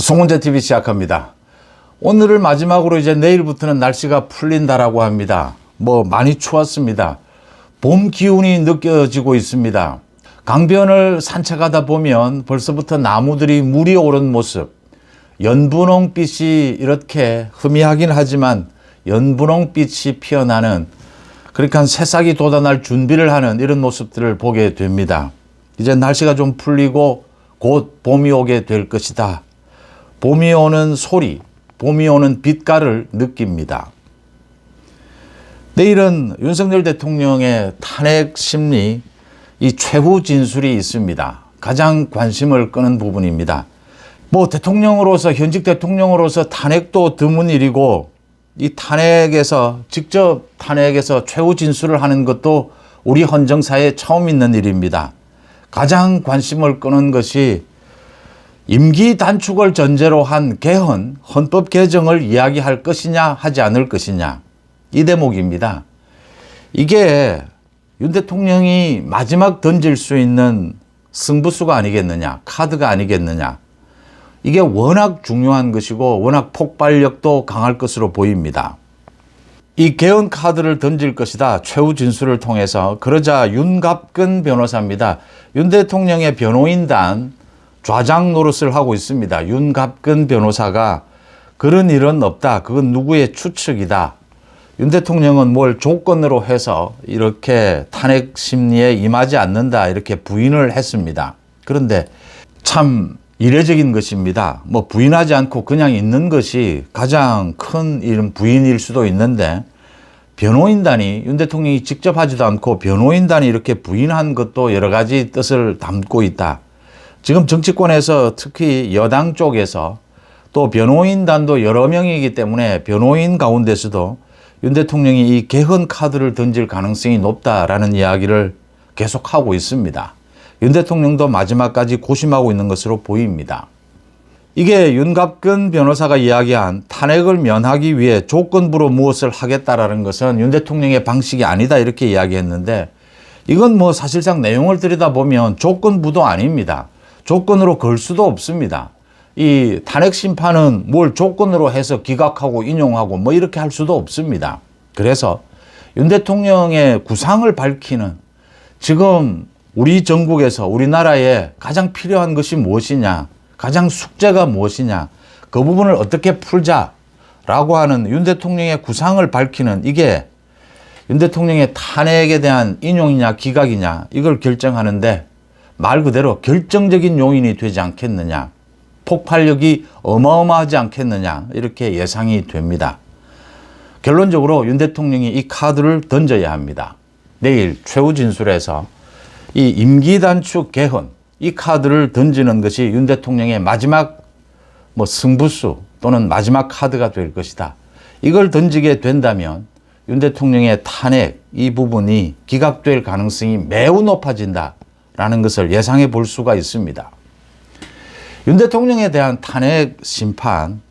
송은재 TV 시작합니다. 오늘을 마지막으로 이제 내일부터는 날씨가 풀린다라고 합니다. 많이 추웠습니다. 봄 기운이 느껴지고 있습니다. 강변을 산책하다 보면 벌써부터 나무들이 물이 오른 모습, 연분홍빛이 이렇게 희미하긴 하지만 연분홍빛이 피어나는 그러니까 새싹이 돋아날 준비를 하는 이런 모습들을 보게 됩니다. 이제 날씨가 좀 풀리고 곧 봄이 오게 될 것이다. 봄이 오는 소리, 봄이 오는 빛깔을 느낍니다. 내일은 윤석열 대통령의 탄핵 심리, 이 최후 진술이 있습니다. 가장 관심을 끄는 부분입니다. 대통령으로서, 현직 대통령으로서 탄핵도 드문 일이고, 이 탄핵에서, 직접 탄핵에서 최후 진술을 하는 것도 우리 헌정사에 처음 있는 일입니다. 가장 관심을 끄는 것이 임기 단축을 전제로 한 개헌, 헌법 개정을 이야기할 것이냐 하지 않을 것이냐, 이 대목입니다. 이게 윤 대통령이 마지막 던질 수 있는 승부수가 아니겠느냐, 카드가 아니겠느냐. 이게 워낙 중요한 것이고 워낙 폭발력도 강할 것으로 보입니다. 이 개헌 카드를 던질 것이다, 최후 진술을 통해서. 그러자 윤갑근 변호사입니다. 윤 대통령의 변호인단 좌장 노릇을 하고 있습니다. 윤갑근 변호사가 그런 일은 없다, 그건 누구의 추측이다, 윤 대통령은 뭘 조건으로 해서 이렇게 탄핵 심리에 임하지 않는다, 이렇게 부인을 했습니다. 그런데 참 이례적인 것입니다. 부인하지 않고 그냥 있는 것이 가장 큰 일은 부인일 수도 있는데, 변호인단이, 윤 대통령이 직접 하지도 않고 변호인단이 이렇게 부인한 것도 여러 가지 뜻을 담고 있다. 지금 정치권에서 특히 여당 쪽에서 또 변호인단도 여러 명이기 때문에 변호인 가운데서도 윤 대통령이 이 개헌 카드를 던질 가능성이 높다라는 이야기를 계속하고 있습니다. 윤 대통령도 마지막까지 고심하고 있는 것으로 보입니다. 이게 윤갑근 변호사가 이야기한 탄핵을 면하기 위해 조건부로 무엇을 하겠다라는 것은 윤 대통령의 방식이 아니다, 이렇게 이야기했는데, 이건 사실상 내용을 들여다보면 조건부도 아닙니다. 조건으로 걸 수도 없습니다. 이 탄핵 심판은 뭘 조건으로 해서 기각하고 인용하고 이렇게 할 수도 없습니다. 그래서 윤 대통령의 구상을 밝히는, 지금 우리 전국에서 우리나라에 가장 필요한 것이 무엇이냐, 가장 숙제가 무엇이냐, 그 부분을 어떻게 풀자라고 하는 윤 대통령의 구상을 밝히는, 이게 윤 대통령의 탄핵에 대한 인용이냐 기각이냐, 이걸 결정하는데 말 그대로 결정적인 요인이 되지 않겠느냐, 폭발력이 어마어마하지 않겠느냐, 이렇게 예상이 됩니다. 결론적으로 윤 대통령이 이 카드를 던져야 합니다. 내일 최후 진술에서 이 임기 단축 개헌, 이 카드를 던지는 것이 윤 대통령의 마지막 승부수 또는 마지막 카드가 될 것이다. 이걸 던지게 된다면 윤 대통령의 탄핵, 이 부분이 기각될 가능성이 매우 높아진다라는 것을 예상해 볼 수가 있습니다. 윤 대통령에 대한 탄핵 심판,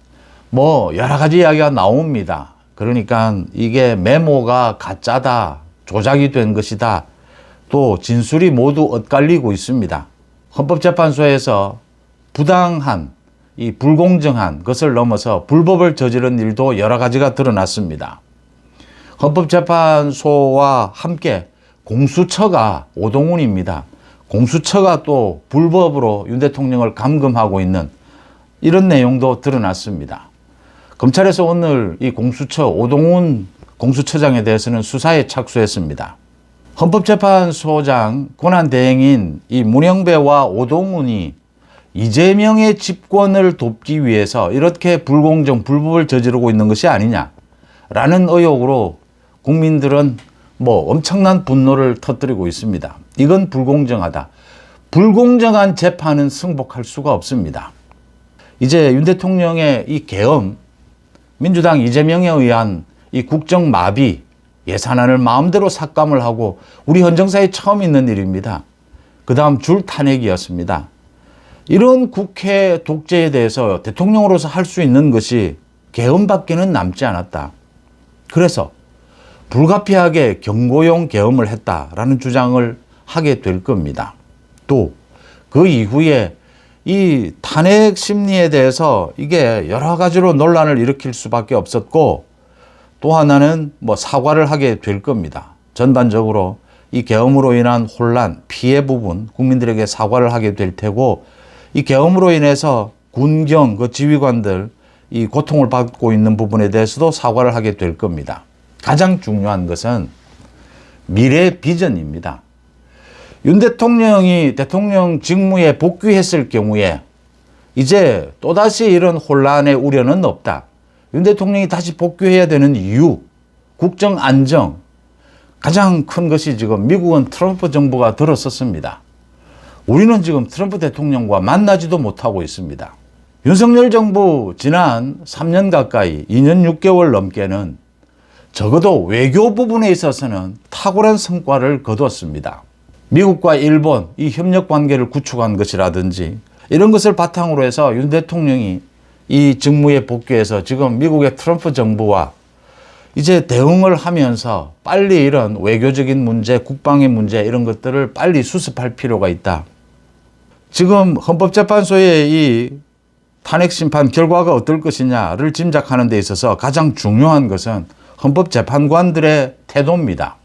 여러 가지 이야기가 나옵니다. 그러니까 이게 메모가 가짜다, 조작이 된 것이다, 또 진술이 모두 엇갈리고 있습니다. 헌법재판소에서 부당한, 이 불공정한 것을 넘어서 불법을 저지른 일도 여러 가지가 드러났습니다. 헌법재판소와 함께 공수처가, 오동훈입니다. 공수처가 또 불법으로 윤 대통령을 감금하고 있는 이런 내용도 드러났습니다. 검찰에서 오늘 이 공수처, 오동훈 공수처장에 대해서는 수사에 착수했습니다. 헌법재판소장 권한대행인 이 문영배와 오동훈이 이재명의 집권을 돕기 위해서 이렇게 불공정, 불법을 저지르고 있는 것이 아니냐라는 의혹으로 국민들은 엄청난 분노를 터뜨리고 있습니다. 이건 불공정하다. 불공정한 재판은 승복할 수가 없습니다. 이제 윤 대통령의 이 계엄, 민주당 이재명에 의한 이 국정 마비, 예산안을 마음대로 삭감을 하고 우리 헌정사에 처음 있는 일입니다. 그 다음 줄 탄핵이었습니다. 이런 국회 독재에 대해서 대통령으로서 할 수 있는 것이 계엄밖에는 남지 않았다. 그래서 불가피하게 경고용 계엄을 했다라는 주장을 하게 될 겁니다. 또 그 이후에 이 탄핵 심리에 대해서 이게 여러 가지로 논란을 일으킬 수밖에 없었고, 또 하나는 뭐 사과를 하게 될 겁니다. 전반적으로 이 계엄으로 인한 혼란, 피해 부분 국민들에게 사과를 하게 될 테고, 이 계엄으로 인해서 군경 그 지휘관들 이 고통을 받고 있는 부분에 대해서도 사과를 하게 될 겁니다. 가장 중요한 것은 미래 비전입니다. 윤 대통령이 대통령 직무에 복귀했을 경우에 이제 또다시 이런 혼란의 우려는 없다. 윤 대통령이 다시 복귀해야 되는 이유, 국정 안정, 가장 큰 것이 지금 미국은 트럼프 정부가 들어섰습니다. 우리는 지금 트럼프 대통령과 만나지도 못하고 있습니다. 윤석열 정부 지난 3년 가까이 2년 6개월 넘게는 적어도 외교 부분에 있어서는 탁월한 성과를 거두었습니다. 미국과 일본 이 협력 관계를 구축한 것이라든지 이런 것을 바탕으로 해서 윤 대통령이 이 직무에 복귀해서 지금 미국의 트럼프 정부와 이제 대응을 하면서 빨리 이런 외교적인 문제, 국방의 문제 이런 것들을 빨리 수습할 필요가 있다. 지금 헌법재판소의 이 탄핵 심판 결과가 어떨 것이냐를 짐작하는 데 있어서 가장 중요한 것은 헌법재판관들의 태도입니다.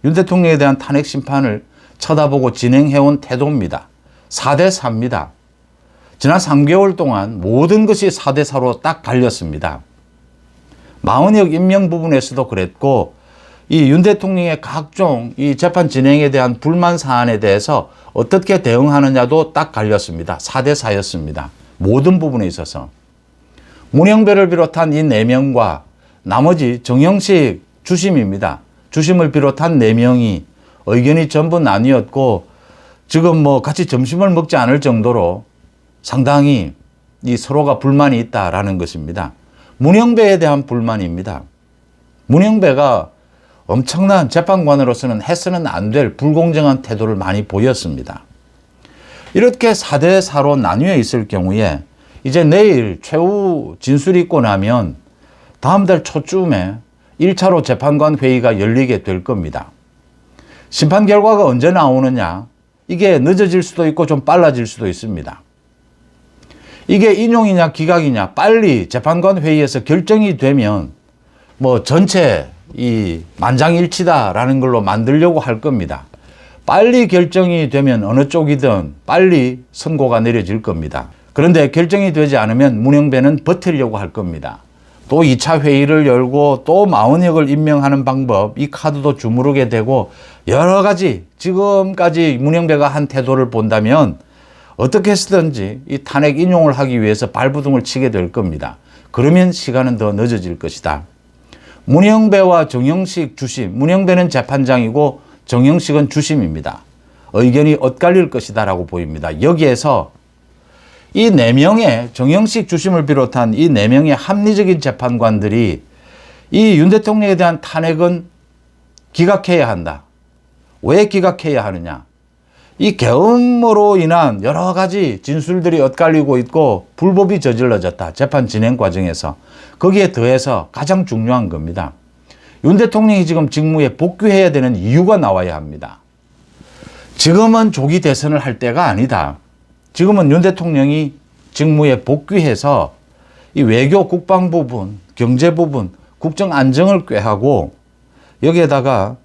윤 대통령에 대한 탄핵 심판을 쳐다보고 진행해온 태도입니다. 4대 4입니다. 지난 3개월 동안 모든 것이 4대 4로 딱 갈렸습니다. 마흔역 임명 부분에서도 그랬고, 이 윤 대통령의 각종 이 재판 진행에 대한 불만 사안에 대해서 어떻게 대응하느냐도 딱 갈렸습니다. 4대 4였습니다. 모든 부분에 있어서. 문영배를 비롯한 이 4명과 나머지 정영식 주심입니다. 주심을 비롯한 4명이 의견이 전부 나뉘었고, 지금 뭐 같이 점심을 먹지 않을 정도로 상당히 이 서로가 불만이 있다라는 것입니다. 문영배에 대한 불만입니다. 문영배가 엄청난 재판관으로서는 해서는 안 될 불공정한 태도를 많이 보였습니다. 이렇게 4대 4로 나뉘어 있을 경우에 이제 내일 최후 진술이 있고 나면 다음 달 초쯤에 1차로 재판관 회의가 열리게 될 겁니다. 심판 결과가 언제 나오느냐, 이게 늦어질 수도 있고 좀 빨라질 수도 있습니다. 이게 인용이냐 기각이냐 빨리 재판관 회의에서 결정이 되면 뭐 전체 이 만장일치다라는 걸로 만들려고 할 겁니다. 빨리 결정이 되면 어느 쪽이든 빨리 선고가 내려질 겁니다. 그런데 결정이 되지 않으면 문영배는 버티려고 할 겁니다. 또 2차 회의를 열고 또 마흔역을 임명하는 방법, 이 카드도 주무르게 되고 여러 가지 지금까지 문영배가 한 태도를 본다면 어떻게 해서든지 이 탄핵 인용을 하기 위해서 발부둥을 치게 될 겁니다. 그러면 시간은 더 늦어질 것이다. 문영배와 정영식 주심, 문영배는 재판장이고 정영식은 주심입니다. 의견이 엇갈릴 것이다 라고 보입니다. 여기에서 이 4명의 정영식 주심을 비롯한 이 4명의 합리적인 재판관들이 이 윤 대통령에 대한 탄핵은 기각해야 한다. 왜 기각해야 하느냐? 이 계엄으로 인한 여러 가지 진술들이 엇갈리고 있고 불법이 저질러졌다. 재판 진행 과정에서. 거기에 더해서 가장 중요한 겁니다. 윤 대통령이 지금 직무에 복귀해야 되는 이유가 나와야 합니다. 지금은 조기 대선을 할 때가 아니다. 지금은 윤 대통령이 직무에 복귀해서 이 외교 국방 부분, 경제 부분, 국정 안정을 꾀하고 여기에다가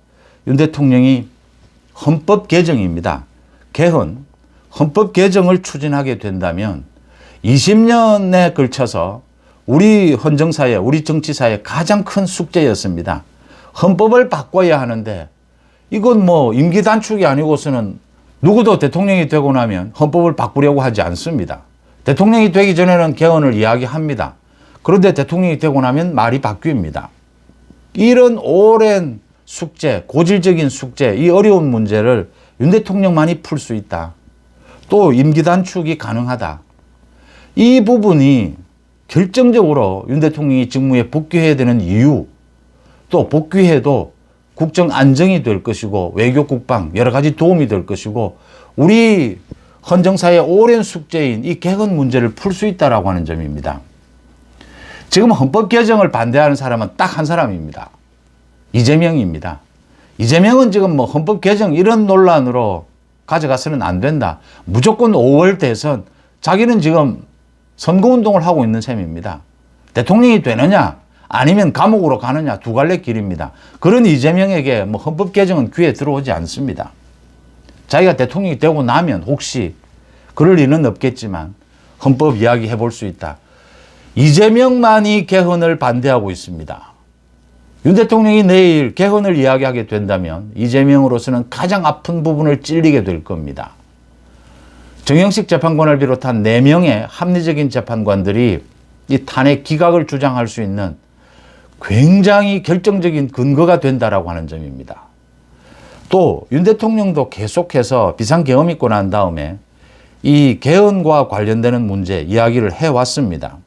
윤 대통령이 헌법 개정입니다. 개헌, 헌법 개정을 추진하게 된다면 20년에 걸쳐서 우리 헌정사회, 우리 정치사의 가장 큰 숙제였습니다. 헌법을 바꿔야 하는데 이건 뭐 임기 단축이 아니고서는 누구도 대통령이 되고 나면 헌법을 바꾸려고 하지 않습니다. 대통령이 되기 전에는 개헌을 이야기합니다. 그런데 대통령이 되고 나면 말이 바뀝니다. 이런 오랜 숙제, 고질적인 숙제, 이 어려운 문제를 윤 대통령만이 풀 수 있다. 또 임기 단축이 가능하다. 이 부분이 결정적으로 윤 대통령이 직무에 복귀해야 되는 이유, 또 복귀해도 국정 안정이 될 것이고 외교 국방 여러 가지 도움이 될 것이고 우리 헌정사의 오랜 숙제인 이 개헌 문제를 풀 수 있다라고 하는 점입니다. 지금 헌법 개정을 반대하는 사람은 딱 한 사람입니다. 이재명입니다. 이재명은 지금 뭐 헌법 개정 이런 논란으로 가져가서는 안 된다. 무조건 5월 대선 자기는 지금 선거운동을 하고 있는 셈입니다. 대통령이 되느냐 아니면 감옥으로 가느냐 두 갈래 길입니다. 그런 이재명에게 뭐 헌법 개정은 귀에 들어오지 않습니다. 자기가 대통령이 되고 나면 혹시 그럴 일은 없겠지만 헌법 이야기 해볼 수 있다. 이재명만이 개헌을 반대하고 있습니다. 윤 대통령이 내일 개헌을 이야기하게 된다면 이재명으로서는 가장 아픈 부분을 찔리게 될 겁니다. 정영식 재판관을 비롯한 4명의 합리적인 재판관들이 이 탄핵 기각을 주장할 수 있는 굉장히 결정적인 근거가 된다라고 하는 점입니다. 또 윤 대통령도 계속해서 비상계엄 있고 난 다음에 이 개헌과 관련되는 문제 이야기를 해왔습니다.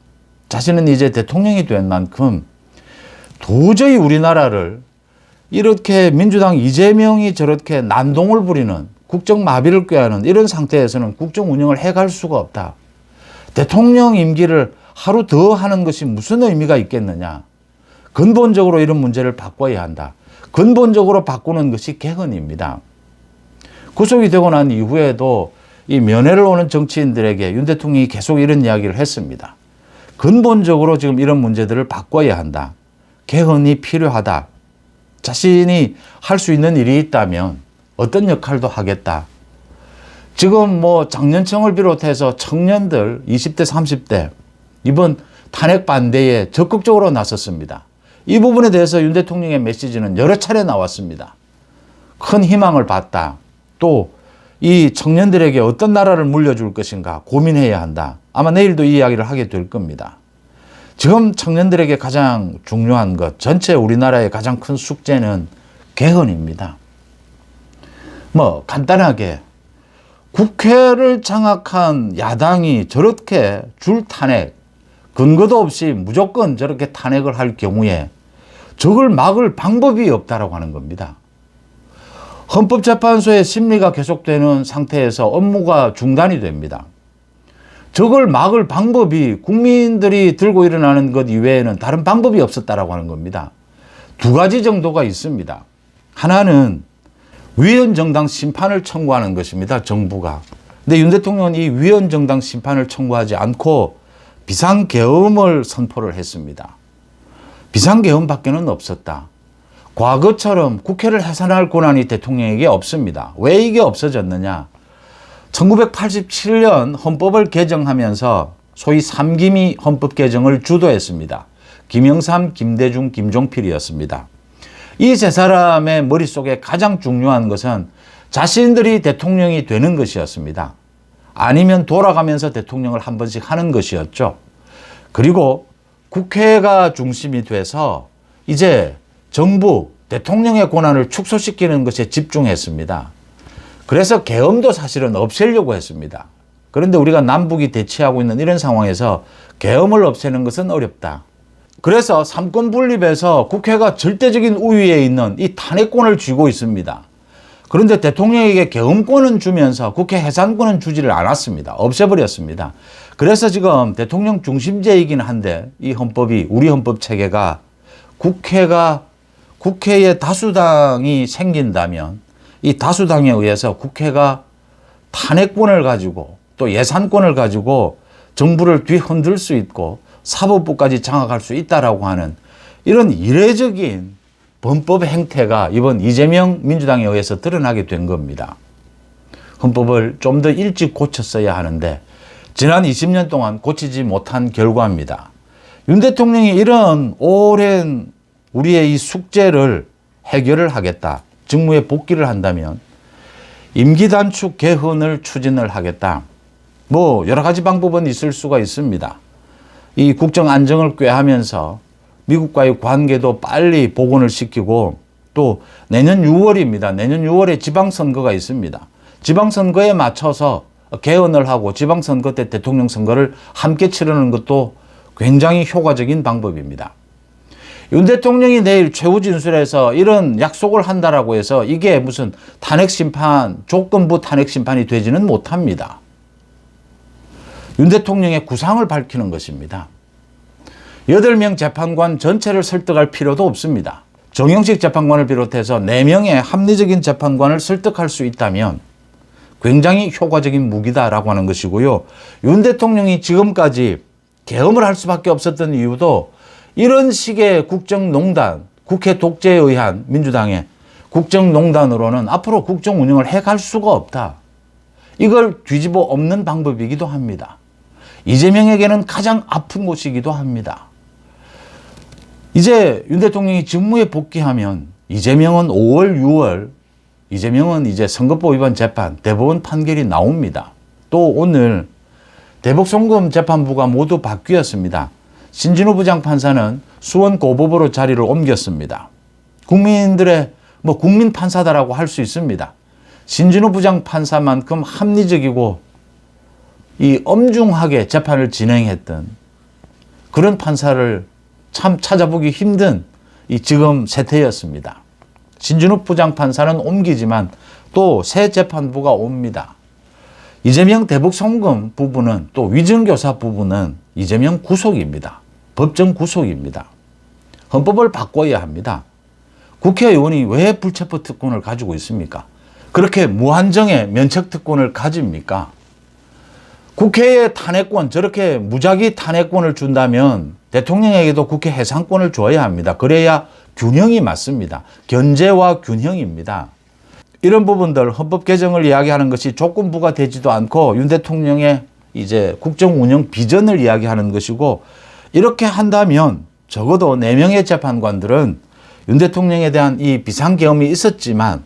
자신은 이제 대통령이 된 만큼 도저히 우리나라를 이렇게 민주당 이재명이 저렇게 난동을 부리는 국정마비를 꾀하는 이런 상태에서는 국정 운영을 해갈 수가 없다. 대통령 임기를 하루 더 하는 것이 무슨 의미가 있겠느냐. 근본적으로 이런 문제를 바꿔야 한다. 근본적으로 바꾸는 것이 개헌입니다. 구속이 되고 난 이후에도 이 면회를 오는 정치인들에게 윤 대통령이 계속 이런 이야기를 했습니다. 근본적으로 지금 이런 문제들을 바꿔야 한다. 개헌이 필요하다. 자신이 할 수 있는 일이 있다면 어떤 역할도 하겠다. 지금 뭐 장년층을 비롯해서 청년들 20대 30대 이번 탄핵 반대에 적극적으로 나섰습니다. 이 부분에 대해서 윤 대통령의 메시지는 여러 차례 나왔습니다. 큰 희망을 봤다. 또 이 청년들에게 어떤 나라를 물려줄 것인가 고민해야 한다. 아마 내일도 이 이야기를 하게 될 겁니다. 지금 청년들에게 가장 중요한 것, 전체 우리나라의 가장 큰 숙제는 개헌입니다. 뭐 간단하게 국회를 장악한 야당이 저렇게 줄 탄핵, 근거도 없이 무조건 저렇게 탄핵을 할 경우에 저걸 막을 방법이 없다라고 하는 겁니다. 헌법재판소의 심리가 계속되는 상태에서 업무가 중단이 됩니다. 저걸 막을 방법이 국민들이 들고 일어나는 것 이외에는 다른 방법이 없었다라고 하는 겁니다. 두 가지 정도가 있습니다. 하나는 위헌정당 심판을 청구하는 것입니다. 정부가. 근데 윤 대통령은 이 위헌정당 심판을 청구하지 않고 비상계엄을 선포를 했습니다. 비상계엄밖에는 없었다. 과거처럼 국회를 해산할 권한이 대통령에게 없습니다. 왜 이게 없어졌느냐? 1987년 헌법을 개정하면서 소위 3기미 헌법 개정을 주도했습니다. 김영삼, 김대중, 김종필이었습니다. 이 세 사람의 머릿속에 가장 중요한 것은 자신들이 대통령이 되는 것이었습니다. 아니면 돌아가면서 대통령을 한 번씩 하는 것이었죠. 그리고 국회가 중심이 돼서 이제 정부, 대통령의 권한을 축소시키는 것에 집중했습니다. 그래서 계엄도 사실은 없애려고 했습니다. 그런데 우리가 남북이 대치하고 있는 이런 상황에서 계엄을 없애는 것은 어렵다. 그래서 삼권 분립에서 국회가 절대적인 우위에 있는 이 탄핵권을 쥐고 있습니다. 그런데 대통령에게 계엄권은 주면서 국회 해산권은 주지를 않았습니다. 없애버렸습니다. 그래서 지금 대통령 중심제이긴 한데 이 헌법이, 우리 헌법 체계가 국회에 다수당이 생긴다면 이 다수당에 의해서 국회가 탄핵권을 가지고 또 예산권을 가지고 정부를 뒤흔들 수 있고 사법부까지 장악할 수 있다라고 하는 이런 이례적인 범법 행태가 이번 이재명 민주당에 의해서 드러나게 된 겁니다. 헌법을 좀 더 일찍 고쳤어야 하는데 지난 20년 동안 고치지 못한 결과입니다. 윤 대통령이 이런 오랜 우리의 이 숙제를 해결을 하겠다. 직무에 복귀를 한다면 임기 단축 개헌을 추진을 하겠다. 뭐 여러 가지 방법은 있을 수가 있습니다. 이 국정 안정을 꾀하면서 미국과의 관계도 빨리 복원을 시키고 또 내년 6월입니다. 내년 6월에 지방선거가 있습니다. 지방선거에 맞춰서 개헌을 하고 지방선거 때 대통령 선거를 함께 치르는 것도 굉장히 효과적인 방법입니다. 윤 대통령이 내일 최후 진술에서 이런 약속을 한다라고 해서 이게 무슨 탄핵 심판, 조건부 탄핵 심판이 되지는 못합니다. 윤 대통령의 구상을 밝히는 것입니다. 8명 재판관 전체를 설득할 필요도 없습니다. 정영식 재판관을 비롯해서 4명의 합리적인 재판관을 설득할 수 있다면 굉장히 효과적인 무기다라고 하는 것이고요. 윤 대통령이 지금까지 계엄을 할 수밖에 없었던 이유도 이런 식의 국정농단, 국회 독재에 의한 민주당의 국정농단으로는 앞으로 국정 운영을 해갈 수가 없다. 이걸 뒤집어 엎는 방법이기도 합니다. 이재명에게는 가장 아픈 곳이기도 합니다. 이제 윤 대통령이 직무에 복귀하면 이재명은 5월, 6월 이재명은 이제 선거법 위반 재판 대법원 판결이 나옵니다. 또 오늘 대북송금 재판부가 모두 바뀌었습니다. 신진우 부장판사는 수원고법으로 자리를 옮겼습니다. 국민들의 국민 판사다라고 할 수 있습니다. 신진우 부장판사만큼 합리적이고 이 엄중하게 재판을 진행했던 그런 판사를 참 찾아보기 힘든 이 지금 세태였습니다. 신진우 부장판사는 옮기지만 또 새 재판부가 옵니다. 이재명 대북송금 부분은 또 위증교사 부분은 이재명 구속입니다. 법정 구속입니다. 헌법을 바꿔야 합니다. 국회의원이 왜 불체포 특권을 가지고 있습니까? 그렇게 무한정의 면책 특권을 가집니까? 국회의 탄핵권, 저렇게 무작위 탄핵권을 준다면 대통령에게도 국회 해산권을 줘야 합니다. 그래야 균형이 맞습니다. 견제와 균형입니다. 이런 부분들 헌법 개정을 이야기하는 것이 조건부가 되지도 않고 윤 대통령의 이제 국정 운영 비전을 이야기하는 것이고, 이렇게 한다면 적어도 4명의 재판관들은 윤 대통령에 대한 이 비상계엄이 있었지만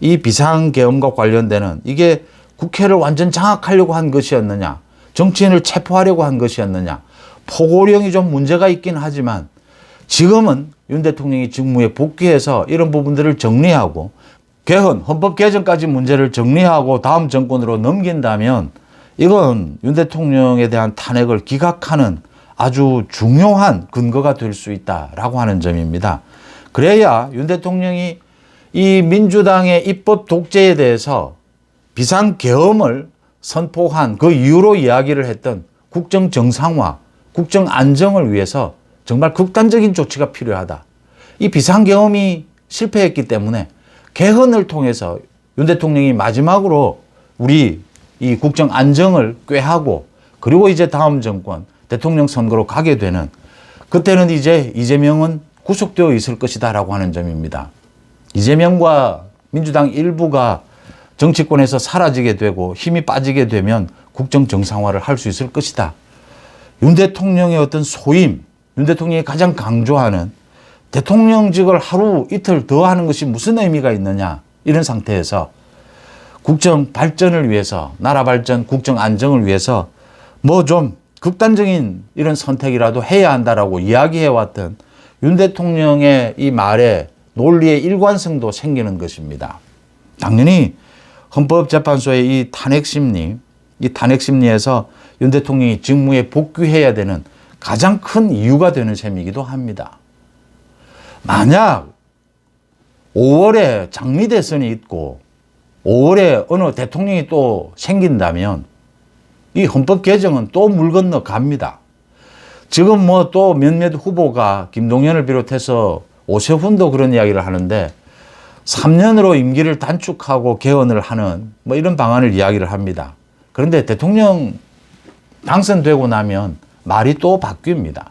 이 비상계엄과 관련되는 이게 국회를 완전 장악하려고 한 것이었느냐, 정치인을 체포하려고 한 것이었느냐, 포고령이 좀 문제가 있긴 하지만 지금은 윤 대통령이 직무에 복귀해서 이런 부분들을 정리하고 개헌, 헌법 개정까지 문제를 정리하고 다음 정권으로 넘긴다면 이건 윤 대통령에 대한 탄핵을 기각하는 아주 중요한 근거가 될 수 있다라고 하는 점입니다. 그래야 윤 대통령이 이 민주당의 입법 독재에 대해서 비상계엄을 선포한 그 이유로 이야기를 했던 국정 정상화, 국정 안정을 위해서 정말 극단적인 조치가 필요하다. 이 비상계엄이 실패했기 때문에 개헌을 통해서 윤 대통령이 마지막으로 우리 이 국정 안정을 꾀하고 그리고 이제 다음 정권 대통령 선거로 가게 되는, 그때는 이제 이재명은 구속되어 있을 것이다라고 하는 점입니다. 이재명과 민주당 일부가 정치권에서 사라지게 되고 힘이 빠지게 되면 국정 정상화를 할 수 있을 것이다. 윤 대통령의 어떤 소임, 윤 대통령이 가장 강조하는 대통령직을 하루 이틀 더 하는 것이 무슨 의미가 있느냐, 이런 상태에서 국정 발전을 위해서, 나라 발전, 국정 안정을 위해서 좀 극단적인 이런 선택이라도 해야 한다라고 이야기해왔던 윤 대통령의 이 말에 논리의 일관성도 생기는 것입니다. 당연히 헌법재판소의 이 탄핵 심리에서 윤 대통령이 직무에 복귀해야 되는 가장 큰 이유가 되는 셈이기도 합니다. 만약 5월에 장미 대선이 있고 5월에 어느 대통령이 또 생긴다면 이 헌법 개정은 또 물 건너 갑니다. 지금 또 몇몇 후보가 김동연을 비롯해서 오세훈도 그런 이야기를 하는데 3년으로 임기를 단축하고 개헌을 하는 이런 방안을 이야기를 합니다. 그런데 대통령 당선되고 나면 말이 또 바뀝니다.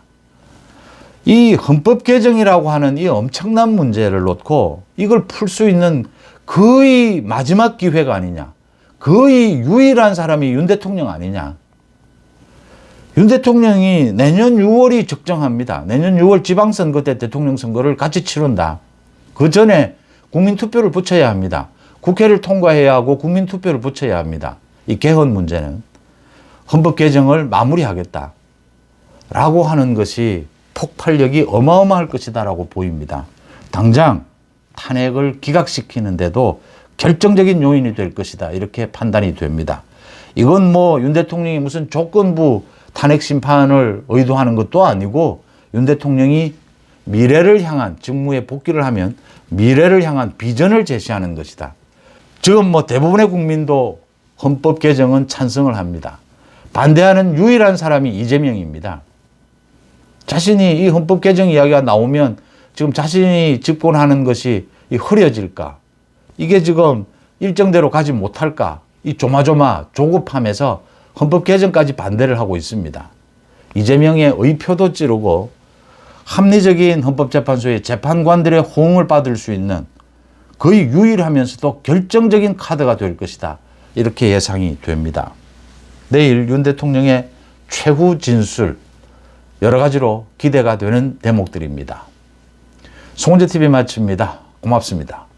이 헌법 개정이라고 하는 이 엄청난 문제를 놓고 이걸 풀 수 있는 거의 마지막 기회가 아니냐, 거의 유일한 사람이 윤 대통령 아니냐. 윤 대통령이 내년 6월이 적정합니다. 내년 6월 지방선거 때 대통령 선거를 같이 치른다. 그 전에 국민투표를 붙여야 합니다. 국회를 통과해야 하고 국민투표를 붙여야 합니다. 이 개헌 문제는 헌법 개정을 마무리하겠다 라고 하는 것이 폭발력이 어마어마할 것이다라고 보입니다. 당장 탄핵을 기각시키는데도 결정적인 요인이 될 것이다, 이렇게 판단이 됩니다. 이건 윤 대통령이 무슨 조건부 탄핵 심판을 의도하는 것도 아니고 윤 대통령이 미래를 향한, 직무에 복귀를 하면 미래를 향한 비전을 제시하는 것이다. 지금 대부분의 국민도 헌법 개정은 찬성을 합니다. 반대하는 유일한 사람이 이재명입니다. 자신이 이 헌법 개정 이야기가 나오면 지금 자신이 집권하는 것이 흐려질까? 이게 지금 일정대로 가지 못할까? 이 조급함에서 헌법 개정까지 반대를 하고 있습니다. 이재명의 의표도 찌르고 합리적인 헌법재판소의 재판관들의 호응을 받을 수 있는 거의 유일하면서도 결정적인 카드가 될 것이다. 이렇게 예상이 됩니다. 내일 윤 대통령의 최후 진술 여러 가지로 기대가 되는 대목들입니다. 송은재TV 마칩니다. 고맙습니다.